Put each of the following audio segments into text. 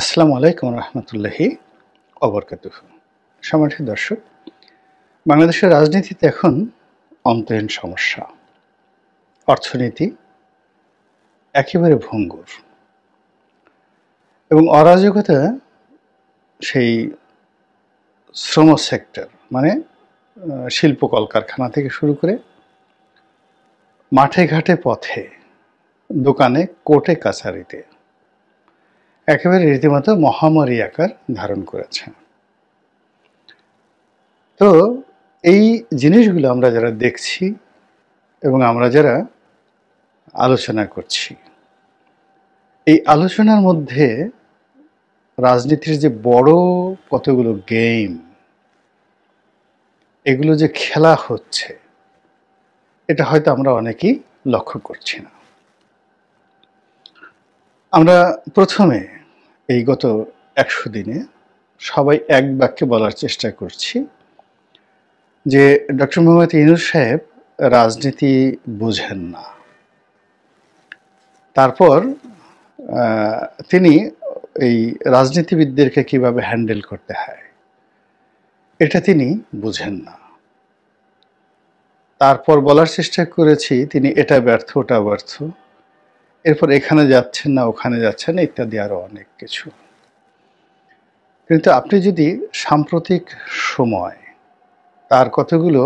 আসসালামু আলাইকুম রহমতুল্লাহি অবরকাতুহু। সম্মানিত দর্শক, বাংলাদেশের রাজনীতিতে এখন অন্তহীন সমস্যা। অর্থনীতি একেবারে ভঙ্গুর এবং অরাজকতা সেই শ্রম সেক্টর মানে শিল্প কলকারখানা থেকে শুরু করে মাঠে ঘাটে পথে দোকানে কোর্টে কাছারিতে একেবারে রীতিমতো মহামারী আকার ধারণ করেছে। তো এই জিনিসগুলো আমরা যারা দেখছি এবং আমরা যারা আলোচনা করছি, এই আলোচনার মধ্যে রাজনীতির যে বড় কতগুলো গেম, এগুলো যে খেলা হচ্ছে, এটা হয়তো আমরা অনেকেই লক্ষ্য করছি না। আমরা প্রথমে এই গত ১০০ দিনে সবাই এক বাক্যে বলার চেষ্টা করছি যে ডক্টর মোহাম্মদ ইউনূস সাহেব রাজনীতি বুঝেন না। তারপর তিনি এই রাজনীতিবিদদেরকে কিভাবে হ্যান্ডেল করতে হয় এটা তিনি বুঝেন না। তারপর বলার চেষ্টা করেছি তিনি এটা ব্যর্থ ওটা ব্যর্থ, এরপর এখানে যাচ্ছেন না ওখানে যাচ্ছেন না ইত্যাদি আরো অনেক কিছু। কিন্তু আপনি যদি সাম্প্রতিক সময় তার কতগুলো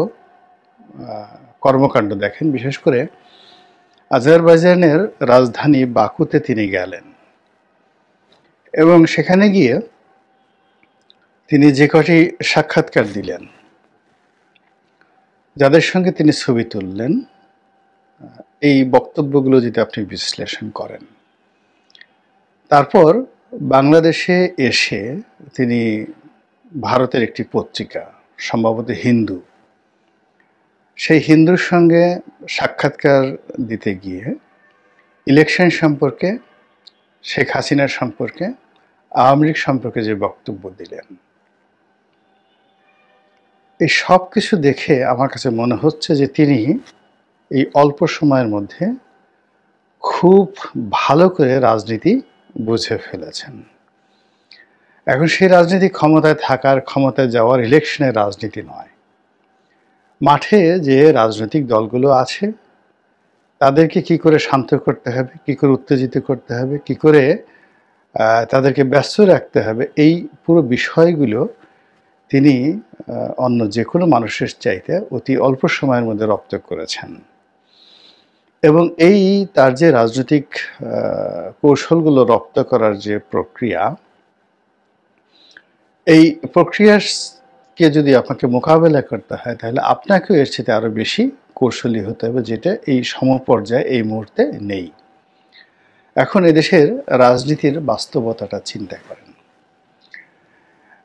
কর্মকাণ্ড দেখেন, বিশেষ করে আজারবাইজানের রাজধানী বাকুতে তিনি গেলেন এবং সেখানে গিয়ে তিনি যে কটি সাক্ষাৎকার দিলেন, যাদের সঙ্গে তিনি ছবি তুললেন, এই বক্তব্যগুলো যদি আপনি বিশ্লেষণ করেন, তারপর বাংলাদেশে এসে তিনি ভারতের একটি পত্রিকা, সম্ভবত হিন্দু, সেই হিন্দুর সঙ্গে সাক্ষাৎকার দিতে গিয়ে ইলেকশন সম্পর্কে, শেখ হাসিনার সম্পর্কে, আওয়ামী লীগ সম্পর্কে যে বক্তব্য দিলেন, এই সব কিছু দেখে আমার কাছে মনে হচ্ছে যে তিনি এই অল্প সময়ের মধ্যে খুব ভালো করে রাজনীতি বুঝে ফেলেছেন। এখন সেই রাজনীতি ক্ষমতায় থাকার, ক্ষমতায় যাওয়ার, ইলেকশনের রাজনীতি নয়। মাঠে যে রাজনৈতিক দলগুলো আছে তাদেরকে কি করে শান্ত করতে হবে, কি করে উত্তেজিত করতে হবে, কি করে তাদেরকে ব্যস্ত রাখতে হবে, এই পুরো বিষয়গুলো তিনি অন্য যে কোনো মানুষের চাইতে অতি অল্প সময়ের মধ্যে রপ্ত করেছেন। এবং এই তার যে রাজনৈতিক কৌশলগুলো রপ্ত করার যে প্রক্রিয়া, এই প্রক্রিয়াকে যদি আপনাকে মোকাবেলা করতে হয় তাহলে আপনাকেও এর সাথে আরো বেশি কৌশলী হতে হবে, যেটা এই সমপর্যায়ে এই মুহূর্তে নেই। এখন এদেশের রাজনীতির বাস্তবতাটা চিন্তা করেন।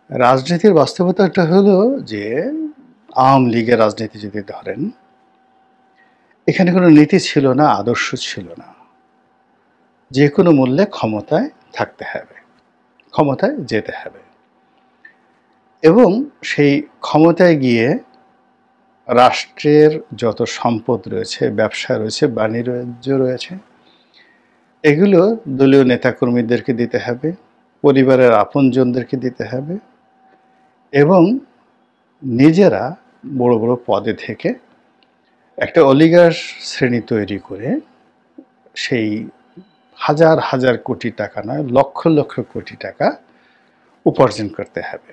রাজনীতির বাস্তবতাটা হলো যে আওয়ামী লীগের রাজনীতি যদি ধরেন, এখানে কোনো নীতি ছিল না, আদর্শ ছিল না। যে কোনো মূল্যে ক্ষমতায় থাকতে হবে, ক্ষমতায় যেতে হবে এবং সেই ক্ষমতায় গিয়ে রাষ্ট্রের যত সম্পদ রয়েছে, ব্যবসা রয়েছে, বাণিজ্য রয়েছে, এগুলো দলীয় নেতাকর্মীদেরকে দিতে হবে, পরিবারের আপনজনদেরকে দিতে হবে এবং নিজেরা বড় বড় পদে থেকে একটা অলিগার্স শ্রেণী তৈরি করে সেই হাজার হাজার কোটি টাকা নয়, লক্ষ লক্ষ কোটি টাকা উপার্জন করতে হবে।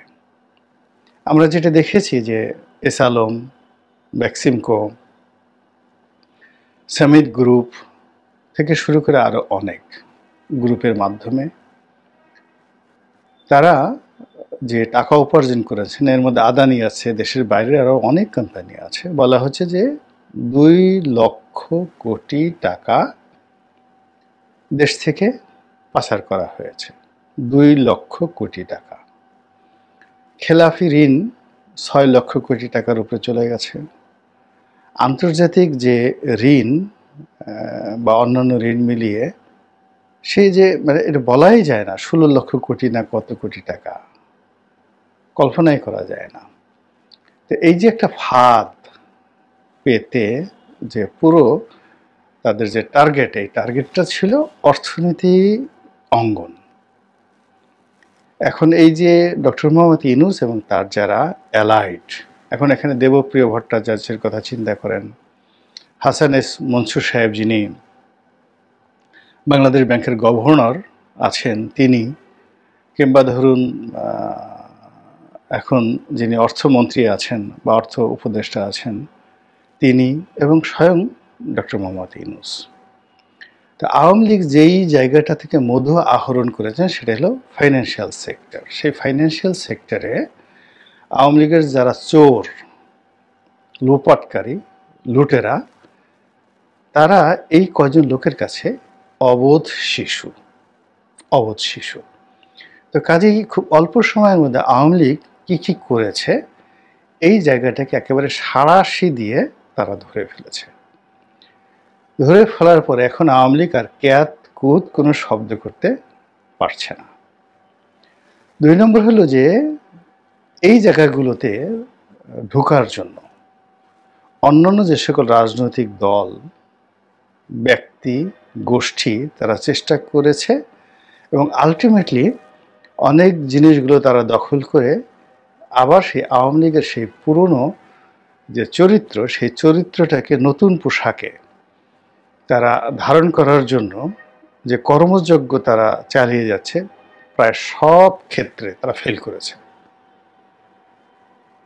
আমরা যেটা দেখেছি যে S Alam, Beximco, summit group থেকে শুরু করে আরো অনেক গ্রুপের মাধ্যমে তারা যে টাকা উপার্জন করেছেন, এর মধ্যে আদানি আছে, দেশের বাইরে আরো অনেক কোম্পানি আছে। বলা হচ্ছে যে 2 লক্ষ কোটি টাকা দেশ থেকে পাচার করা হয়েছে। 2 লক্ষ কোটি টাকা। খেলাফি ঋণ 6 লক্ষ কোটি টাকার উপরে চলে গেছে। আন্তর্জাতিক যে ঋণ বা অন্যান্য ঋণ মিলিয়ে সেই যে মানে এটা বলাই যায় না, 16 লক্ষ কোটি না কত কোটি টাকা, কল্পনাই করা যায় না। তো এই যে একটা ফাঁদ পেতে যে পুরো তাদের যে টার্গেট, এই টার্গেটটা ছিল অর্থনীতি অঙ্গন। এখন এই যে ডক্টর মোহাম্মদ ইউনূস এবং তার যারা অ্যালাইড, এখন এখানে দেবপ্রিয় ভট্টাচার্যের কথা চিন্তা করেন, হাসান এস মনসুর সাহেব যিনি বাংলাদেশ ব্যাংকের গভর্নর আছেন তিনি, কিংবা ধরুন এখন যিনি অর্থমন্ত্রী আছেন বা অর্থ উপদেষ্টা আছেন তিনি, এবং স্বয়ং ডক্টর মোহাম্মদ ইউনূস। তো আওয়ামী লীগ যেই জায়গাটা থেকে মধু আহরণ করেছেন সেটা হলো ফাইন্যান্সিয়াল সেক্টর। সেই ফাইন্যান্সিয়াল সেক্টরে আওয়ামী লীগের যারা চোর, লোপাটকারী, লুটেরা, তারা এই কয়জন লোকের কাছে অবোধ শিশু। তো কাজেই খুব অল্প সময়ের মধ্যে আওয়ামী লীগ কী করেছে এই জায়গাটাকে একেবারে সাঁড়াশি দিয়ে তারা ধরে ফেলেছে। ধরে ফেলার পরে এখন আওয়ামী লীগ আর ক্যাত কুত কোনো শব্দ করতে পারছে না। 2 নম্বর হলো যে এই জায়গাগুলোতে ঢোকার জন্য অন্যান্য যে সকল রাজনৈতিক দল, ব্যক্তি, গোষ্ঠী তারা চেষ্টা করেছে এবং আলটিমেটলি অনেক জিনিসগুলো তারা দখল করে আবার সেই আওয়ামী লীগের সেই পুরনো যে চরিত্র, সেই চরিত্রটাকে নতুন পোশাকে তারা ধারণ করার জন্য যে কর্মযজ্ঞ তারা চালিয়ে যাচ্ছে, প্রায় সব ক্ষেত্রে তারা ফেল করেছে।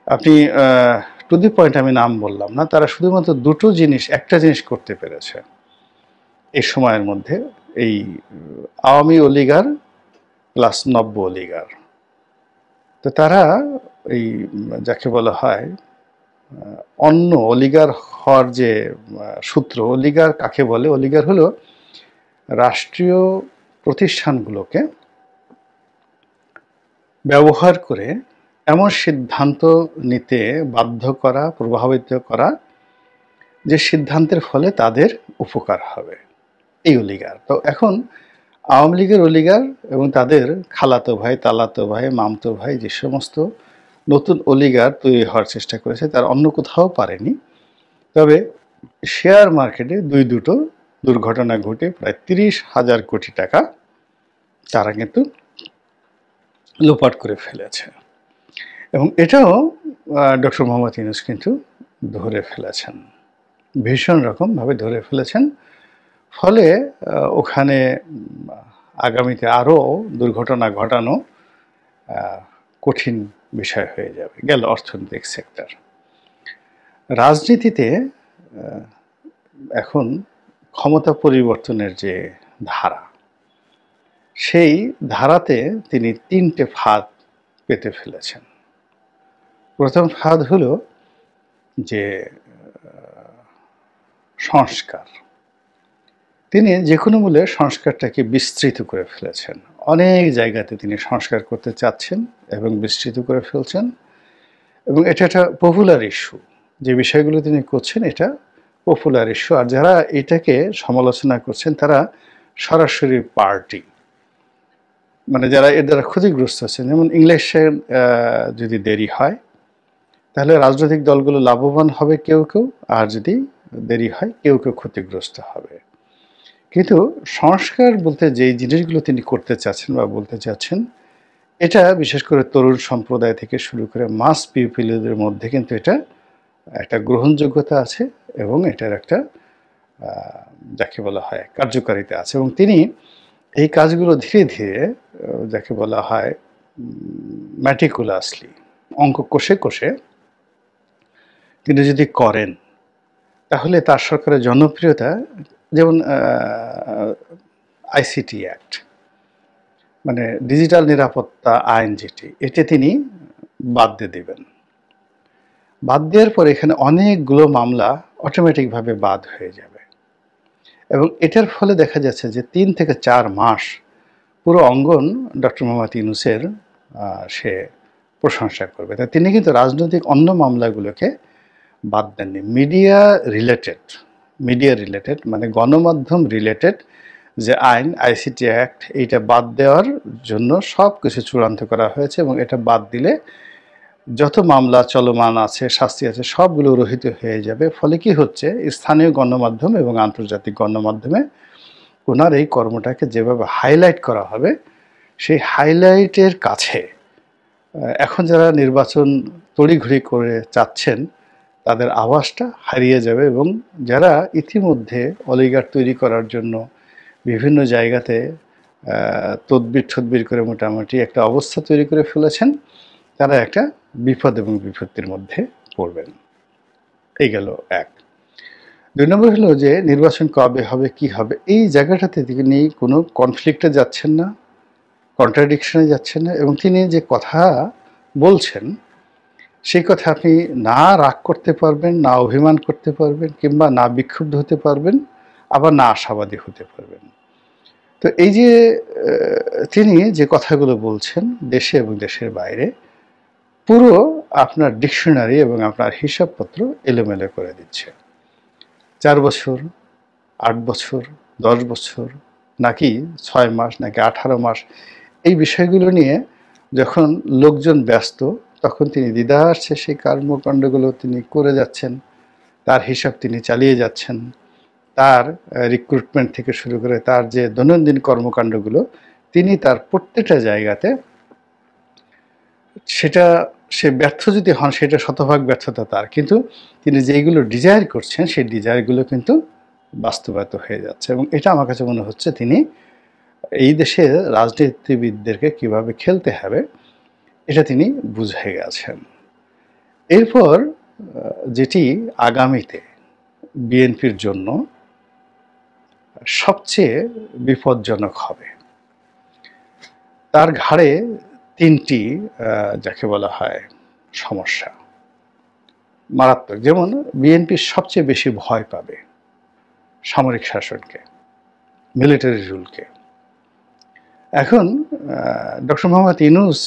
আপনি টু দি পয়েন্ট আমি নাম বললাম না, তারা শুধুমাত্র একটা জিনিস করতে পেরেছে এই সময়ের মধ্যে, এই আওয়ামী অলিগার প্লাস নব্য অলিগার। তো তারা এই যাকে বলা হয় অন্য অলিগার হওয়ার যে সূত্র, অলিগার কাকে বলে? অলিগার হলো রাষ্ট্রীয় প্রতিষ্ঠানগুলোকে ব্যবহার করে এমন সিদ্ধান্ত নিতে বাধ্য করা, প্রভাবিত করা যে সিদ্ধান্তের ফলে তাদের উপকার হবে, এই অলিগার। তো এখন আওয়ামী লীগের অলিগার এবং তাদের খালাতো ভাই, তালাতো ভাই, মামতো ভাই যে সমস্ত নতুন অলিগার তৈরি হওয়ার চেষ্টা করেছে তার অন্য কোথাও পারেনি। তবে শেয়ার মার্কেটে দুটো দুর্ঘটনা ঘটে প্রায় 30,000 কোটি টাকা তারা কিন্তু লোপাট করে ফেলেছে, এবং এটাও ডক্টর মোহাম্মদ ইউনূস কিন্তু ধরে ফেলেছেন, ভীষণ রকমভাবে ধরে ফেলেছেন। ফলে ওখানে আগামীতে আরও দুর্ঘটনা ঘটানো কঠিন বিষয় হয়ে যাবে। গেল অর্থনৈতিক সেক্টর। রাজনীতিতে এখন ক্ষমতা পরিবর্তনের যে ধারা, সেই ধারাতে তিনি 3টে ফাঁদ পেতে ফেলেছেন। প্রথম ফাঁদ হলো যে সংস্কার। তিনি যে কোনো মূল্যে সংস্কারটাকে বিস্তৃত করে ফেলেছেন। অনেক জায়গাতে তিনি সংস্কার করতে চাচ্ছেন এবং বিস্তৃত করে ফেলছেন, এবং এটা একটা পপুলার ইস্যু। যে বিষয়গুলো তিনি করছেন এটা পপুলার ইস্যু। আর যারা এটাকে সমালোচনা করছেন তারা সরাসরি পার্টি, মানে যারা এর দ্বারা ক্ষতিগ্রস্ত আছেন। যেমন ইংলিশে যদি দেরি হয় তাহলে রাজনৈতিক দলগুলো লাভবান হবে কেউ, আর যদি দেরি হয় কেউ ক্ষতিগ্রস্ত হবে। কিন্তু সংস্কার বলতে যেই জিনিসগুলো তিনি করতে চাচ্ছেন বা বলতে চাচ্ছেন, এটা বিশেষ করে তরুণ সম্প্রদায় থেকে শুরু করে মাস পিপলদের মধ্যে কিন্তু এটা একটা গ্রহণযোগ্যতা আছে এবং এটার একটা যাকে বলা হয় কার্যকারিতা আছে। এবং তিনি এই কাজগুলো ধীরে ধীরে যাকে বলা হয় ম্যাটিকুলাসলি অঙ্ক কষে তিনি যদি করেন তাহলে তার সরকারের জনপ্রিয়তা, যেমন আইসিটি অ্যাক্ট মানে ডিজিটাল নিরাপত্তা আইন যেটি, এটা তিনি বাদ দিয়ে দেবেন। বাদ দেওয়ার পর এখানে অনেকগুলো মামলা অটোমেটিকভাবে বাদ হয়ে যাবে, এবং এটার ফলে দেখা যাচ্ছে যে 3 থেকে 4 মাস পুরো অঙ্গন ডক্টর মোহাম্মদ ইউনূসের সে প্রশংসা করবে। তাই তিনি কিন্তু রাজনৈতিক অন্য মামলাগুলোকে বাদ দেননি। মিডিয়া রিলেটেড মানে গণমাধ্যম রিলেটেড যে আইন আইসিটি অ্যাক্ট, এইটা বাদ দেওয়ার জন্য সব কিছু চূড়ান্ত করা হয়েছে, এবং এটা বাদ দিলে যত মামলা চলমান আছে, শাস্তি আছে, সবগুলো রহিত হয়ে যাবে। ফলে কি হচ্ছে, স্থানীয় গণমাধ্যম এবং আন্তর্জাতিক গণমাধ্যমে ওনার এই কর্মটাকে যেভাবে হাইলাইট করা হবে সেই হাইলাইটের কাছে এখন যারা নির্বাচন তড়িঘড়ি করে চাচ্ছেন তাদের আওয়াজটা হারিয়ে যাবে, এবং যারা ইতিমধ্যে অলিগার তৈরি করার জন্য বিভিন্ন জায়গাতে তদবির করে মোটামুটি একটা অবস্থা তৈরি করে ফেলেছেন, তারা একটা বিপদ এবং বিপত্তির মধ্যে পড়বেন। এই গেল এক। ২ নম্বর হলো যে নির্বাচন কবে হবে, কি হবে, এই জায়গাটাতে তিনি কোনো কনফ্লিক্টে যাচ্ছেন না, কন্ট্রাডিকশনে যাচ্ছেন না, এবং তিনি যে কথা বলছেন সেই কথা আপনি না রাগ করতে পারবেন, না অভিমান করতে পারবেন, কিংবা না বিক্ষুব্ধ হতে পারবেন, আবার না আশাবাদী হতে পারবেন। তো এই যে তিনি যে কথাগুলো বলছেন দেশে এবং দেশের বাইরে, পুরো আপনার ডিকশনারি এবং আপনার হিসাবপত্র এলোমেলো করে দিচ্ছে। ৪ বছর, ৮ বছর, ১০ বছর, নাকি ৬ মাস, নাকি ১৮ মাস, এই বিষয়গুলো নিয়ে যখন লোকজন ব্যস্ত, তখন তিনি দ্বিধার্থে সেই কর্মকাণ্ডগুলো তিনি করে যাচ্ছেন, তার হিসাব তিনি চালিয়ে যাচ্ছেন, তার রিক্রুটমেন্ট থেকে শুরু করে তার যে দৈনন্দিন কর্মকাণ্ডগুলো তিনি তার প্রত্যেকটা জায়গাতে, সেটা সে ব্যর্থ যদি হন সেটা শতভাগ ব্যর্থতা তার, কিন্তু তিনি যেইগুলো ডিজায়ার করছেন সেই ডিজায়ারগুলো কিন্তু বাস্তবায়িত হয়ে যাচ্ছে। এবং এটা আমার কাছে মনে হচ্ছে তিনি এই দেশের রাজনীতিবিদদেরকে কিভাবে খেলতে হবে এটা তিনি বুঝে গেছেন। এরপর যেটি আগামীতে বিএনপির জন্য সবচেয়ে বিপজ্জনক হবে, তার ঘাড়ে ৩টি যাকে বলা হয় সমস্যা মারাত্মক। যেমন বিএনপি সবচেয়ে বেশি ভয় পাবে সামরিক শাসনকে, মিলিটারি রুলকে। এখন ডক্টর মোহাম্মদ ইউনূস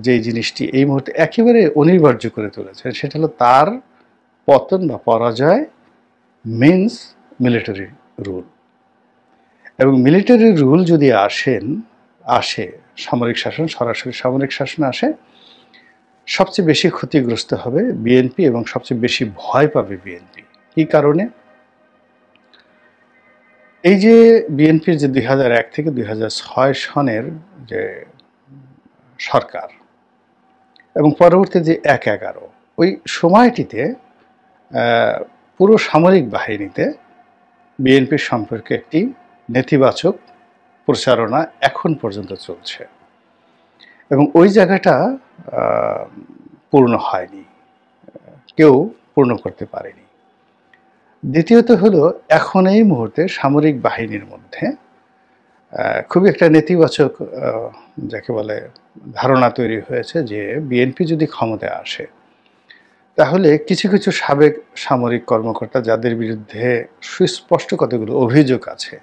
যে জিনিসটি এই মুহূর্তে একেবারে অনিবার্য করে তুলেছেন সেটা হলো তার পতন বা পরাজয় মিনস মিলিটারি রুল। এবং মিলিটারি রুল যদি আসে সামরিক শাসন, সরাসরি সামরিক শাসন আসে, সবচেয়ে বেশি ক্ষতিগ্রস্ত হবে বিএনপি এবং সবচেয়ে বেশি ভয় পাবে বিএনপি। কী কারণে? এই যে বিএনপির যে ২০০১ থেকে ২০০৬ সনের যে সরকার এবং পরবর্তী যে ১-১১ ওই সময়টিতে পুরো সামরিক বাহিনীতে বিএনপির সম্পর্কে একটি নেতিবাচক প্রচারণা এখন পর্যন্ত চলছে, এবং ওই জায়গাটা পূর্ণ হয়নি, কেউ পূর্ণ করতে পারেনি। দ্বিতীয়ত হলো এখন এই মুহূর্তে সামরিক বাহিনীর মধ্যে খুবই একটা নেতিবাচক যাকে বলে ধারণা তৈরি হয়েছে যে বিএনপি যদি ক্ষমতায় আসে তাহলে কিছু কিছু সাবেক সামরিক কর্মকর্তা যাদের বিরুদ্ধে সুস্পষ্ট কতগুলো অভিযোগ আছে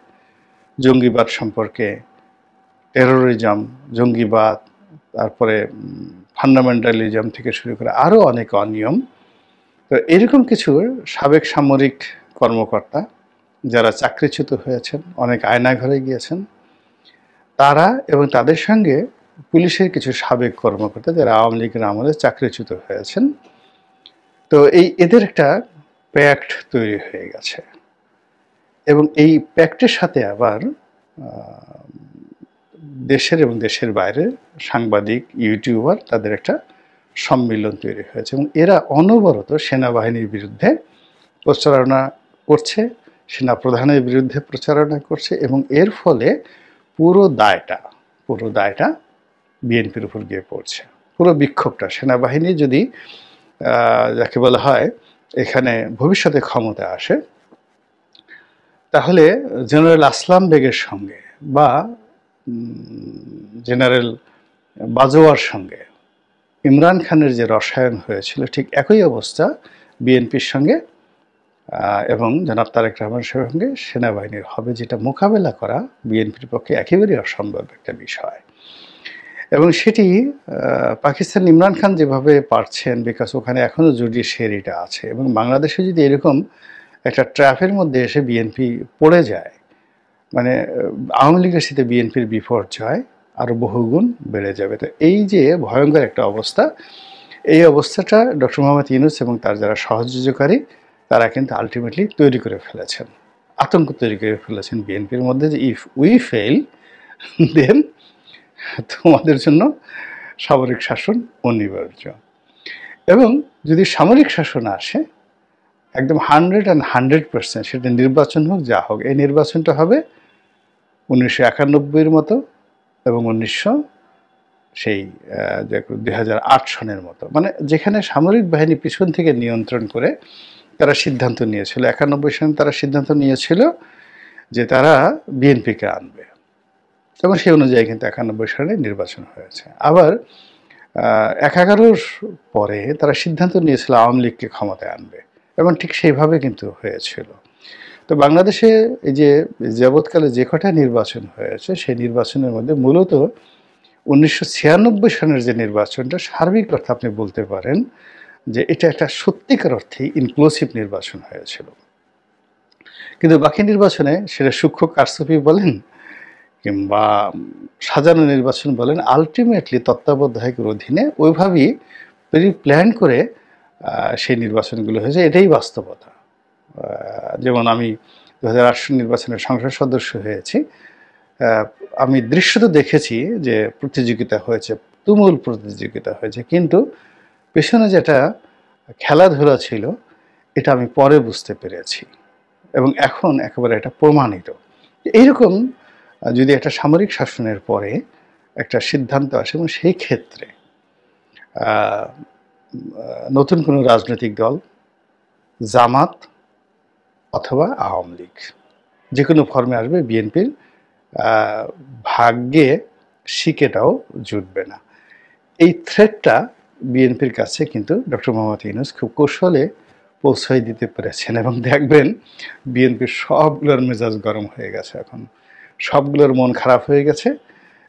জঙ্গিবাদ সম্পর্কে, টেরোরিজম, জঙ্গিবাদ, তারপরে ফান্ডামেন্টালিজম থেকে শুরু করে আরও অনেক অনিয়ম, তো এরকম কিছু সাবেক সামরিক কর্মকর্তা যারা চাকরিচ্যুত হয়েছেন, অনেক আয়নাঘরে গিয়েছেন, তারা এবং তাদের সঙ্গে পুলিশের কিছু সাবেক কর্মকর্তা যারা আওয়ামী লীগের আমলে চাকরিচ্যুত হয়েছেন, তো এদের একটা প্যাক্ট তৈরি হয়ে গেছে। এবং এই প্যাক্টের সাথে আবার দেশের এবং দেশের বাইরে সাংবাদিক, ইউটিউবার তাদের একটা সম্মিলন তৈরি হয়েছে, এবং এরা অনবরত সেনাবাহিনীর বিরুদ্ধে প্রচারণা করছে, সেনা প্রধানের বিরুদ্ধে প্রচারণা করছে, এবং এর ফলে পুরো দায়টা বিএনপির উপর গিয়ে পড়ছে। পুরো বিক্ষোভটা সেনাবাহিনী যদি যাকে বলা হয় এখানে ভবিষ্যতে ক্ষমতা আসে, তাহলে জেনারেল আসলাম বেগের সঙ্গে বা জেনারেল বাজওয়ার সঙ্গে ইমরান খানের যে রসায়ন হয়েছিল ঠিক একই অবস্থা বিএনপির সঙ্গে এবং জনাব তারেক রহমানের সঙ্গে সেনাবাহিনীর হবে, যেটা মোকাবেলা করা বিএনপির পক্ষে একেবারেই অসম্ভব একটা বিষয়। এবং সেটি পাকিস্তান ইমরান খান যেভাবে পারছেন, বিকজ ওখানে এখনও জুডিশিয়ারিটা আছে, এবং বাংলাদেশে যদি এরকম একটা ট্র্যাপের মধ্যে এসে বিএনপি পড়ে যায়, মানে আওয়ামী লীগের সাথে বিএনপির বিপর্যয় আরও বহুগুণ বেড়ে যাবে। তো এই যে ভয়ঙ্কর একটা অবস্থা, এই অবস্থাটা ডক্টর মোহাম্মদ ইউনূস এবং তার যারা সহযোগীকারী তারা কিন্তু আলটিমেটলি তৈরি করে ফেলেছেন, আতঙ্ক তৈরি করে ফেলেছেন বিএনপির মধ্যে, যে ইফ উই ফেল দেন তোমাদের জন্য সামরিক শাসন অনিবার্য। এবং যদি সামরিক শাসন আসে একদম 100% সেটা নির্বাচন হোক যা হোক, এই নির্বাচনটা হবে 1991-এর মতো এবং 2008 সনের মতো, মানে যেখানে সামরিক বাহিনী পিছন থেকে নিয়ন্ত্রণ করে তারা সিদ্ধান্ত নিয়েছিল। 91 সনে তারা সিদ্ধান্ত নিয়েছিল যে তারা বিএনপিকে আনবে এবং সেই অনুযায়ী কিন্তু 91 সালে নির্বাচন হয়েছে। আবার 11-র পরে তারা সিদ্ধান্ত নিয়েছিল আওয়ামী লীগকে ক্ষমতায় আনবে এবং ঠিক সেইভাবে কিন্তু হয়েছিল। তো বাংলাদেশে এই যে যাবৎকালে যে কটা নির্বাচন হয়েছে সেই নির্বাচনের মধ্যে মূলত 1996 সনের যে নির্বাচনটা সার্বিক অর্থে আপনি বলতে পারেন যে এটা একটা সত্যিকার অর্থে ইনক্লুসিভ নির্বাচন হয়েছিল। কিন্তু বাকি নির্বাচনে সেটা সূক্ষ্ম কারচুপি বলেন কিংবা সাজানো নির্বাচন বলেন, আলটিমেটলি তত্ত্বাবধায়কের অধীনে ওইভাবেই প্ল্যান করে সেই নির্বাচনগুলো হয়েছে। এটাই বাস্তবতা। যেমন আমি 2008 নির্বাচনের সংসদ সদস্য হয়েছি, আমি দৃশ্যত দেখেছি যে প্রতিযোগিতা হয়েছে, তুমুল প্রতিযোগিতা হয়েছে, কিন্তু পেছনে যেটা খেলাধুলা ছিল এটা আমি পরে বুঝতে পেরেছি এবং এখন একেবারে এটা প্রমাণিত। এইরকম যদি একটা সামরিক শাসনের পরে একটা সিদ্ধান্ত আসে এবং সেই ক্ষেত্রে নতুন কোনো রাজনৈতিক দল, জামাত অথবা আওয়ামী লীগ যে কোনো ফর্মে আসবে, বিএনপির ভাগ্যে শিকেটাও জুটবে না। এই থ্রেটটা বিএনপির কাছে কিন্তু ডক্টর মোহাম্মদ ইউনূস খুব কৌশলে পৌঁছাই দিতে পেরেছেন এবং দেখবেন বিএনপির সবগুলোর মেজাজ গরম হয়ে গেছে, এখন সবগুলোর মন খারাপ হয়ে গেছে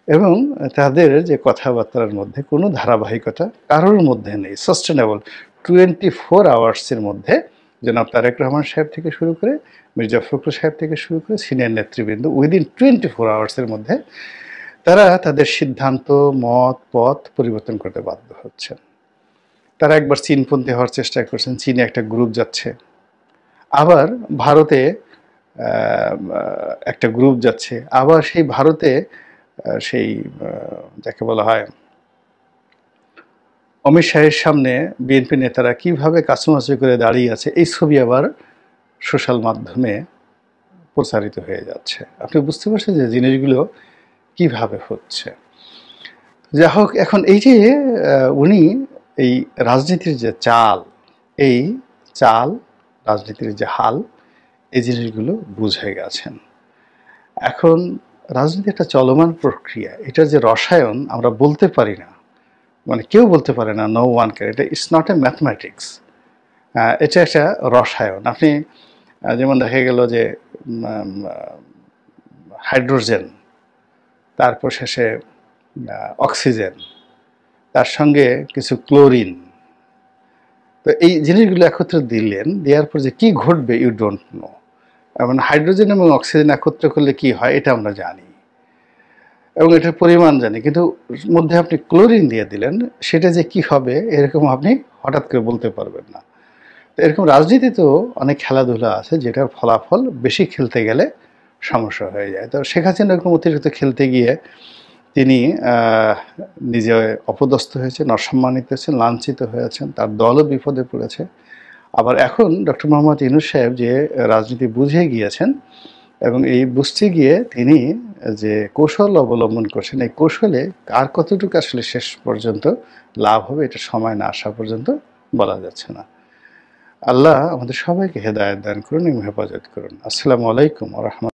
এবং তাদের যে কথাবার্তার মধ্যে কোনো ধারাবাহিকতা কারোর মধ্যে নেই, সাস্টেনেবল। 24 আওয়ার্সের মধ্যে জনাব তারেক রহমান সাহেব থেকে শুরু করে মির্জা ফখরুল সাহেব থেকে শুরু করে সিনিয়র নেতৃবৃন্দ উইদিন 24 আওয়ার্সের মধ্যে তারা তাদের সিদ্ধান্ত, মত, পথ পরিবর্তন করতে বাধ্য হচ্ছেন। তারা একবার চীনপন্থী হওয়ার চেষ্টা করছেন, চীনে একটা গ্রুপ যাচ্ছে, আবার ভারতে একটা গ্রুপ যাচ্ছে, আবার সেই ভারতে সেই যাকে বলা হয় অমিত শাহের সামনে বিএনপি নেতারা কিভাবে কাছুমাছু করে দাঁড়িয়ে আছে এই ছবি আবার সোশ্যাল মাধ্যমে প্রচারিত হয়ে যাচ্ছে। আপনি বুঝতে পারছেন যে জিনিসগুলো কিভাবে হচ্ছে। যা হোক, এখন এই যে উনি এই রাজনীতির যে চাল, এই চাল রাজনীতির যে হাল, এই জিনিসগুলো বুঝে গেছেন। এখন রাজনীতি একটা চলমান প্রক্রিয়া, এটা যে রসায়ন আমরা বলতে পারি না, মানে কেউ বলতে পারে না, নো ওয়ান ক্যান। এটা ইটস নট এ ম্যাথমেটিক্স, এটা একটা রসায়ন। আপনি যেমন দেখা গেল যে হাইড্রোজেন, তারপর শেষে অক্সিজেন, তার সঙ্গে কিছু ক্লোরিন, তো এই জিনিসগুলো একত্রে দিলেন, দেওয়ার পর যে কী ঘটবে ইউ ডোন্ট নো। মানে হাইড্রোজেন এবং অক্সিজেন একত্রে করলে কি হয় এটা আমরা জানি এবং এটার পরিমাণ জানি, কিন্তু মধ্যে আপনি ক্লোরিন দিয়ে দিলেন, সেটা যে কি হবে এরকম আপনি হঠাৎ করে বলতে পারবেন না। তো এরকম রাজনীতিতেও অনেক খেলাধুলা আছে যেটার ফলাফল বেশি খেলতে গেলে সমস্যা হয়ে যায়। তো শেখ হাসিনা এরকম অতিরিক্ত খেলতে গিয়ে তিনি নিজে অপদস্থ হয়েছেন, অসম্মানিত হয়েছেন, লাঞ্ছিত হয়েছেন, তার দলও বিপদে পড়েছে। আবার এখন ডক্টর মোহাম্মদ ইউনূস সাহেব যে রাজনীতি বুঝে গিয়েছেন এবং এই বুঝতে গিয়ে তিনি যে কৌশল অবলম্বন করছেন, এই কৌশলে কার কতটুকু আসলে শেষ পর্যন্ত লাভ হবে এটা সময় না আসা পর্যন্ত বলা যাচ্ছে না। আল্লাহ আমাদের সবাইকে হেদায়েত দান করুন এবং হেফাজত করুন। আসসালামু আলাইকুম ওয়া রাহমাতুল্লাহ।